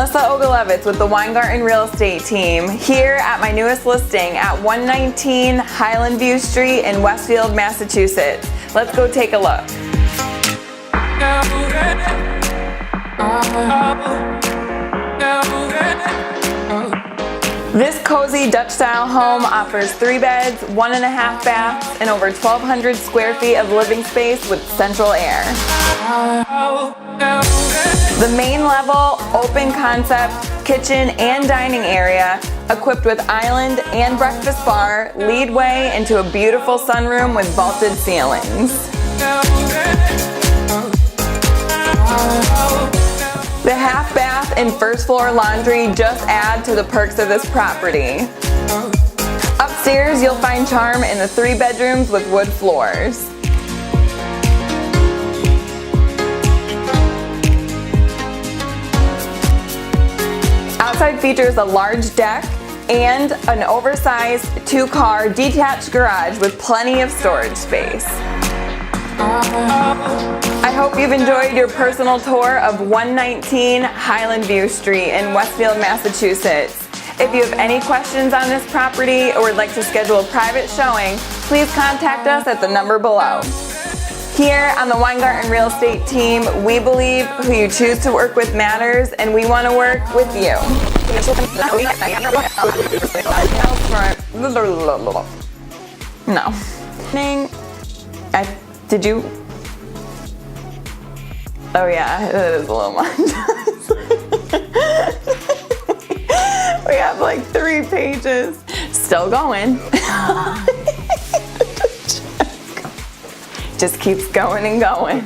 Melissa Ogilevitz with the Weingarten Real Estate Team here at my newest listing at 119 Highland View Street in Westfield, Massachusetts. Let's go take a look. This cozy Dutch-style home offers 3 beds, 1.5 baths, and over 1,200 square feet of living space with central air. The main level, open concept, kitchen and dining area, equipped with island and breakfast bar, lead way into a beautiful sunroom with vaulted ceilings. The half bath and first floor laundry just add to the perks of this property. Upstairs, you'll find charm in the 3 bedrooms with wood floors. Outside features a large deck and an oversized 2-car detached garage with plenty of storage space. I hope you've enjoyed your personal tour of 119 Highland View Street in Westfield, Massachusetts. If you have any questions on this property or would like to schedule a private showing, please contact us at the number below. Here on the Weingarten Real Estate Team, we believe who you choose to work with matters, and we want to work with you. No. Did you? Oh yeah, it is a little much. We have like 3 pages. Still going. Just keeps going and going.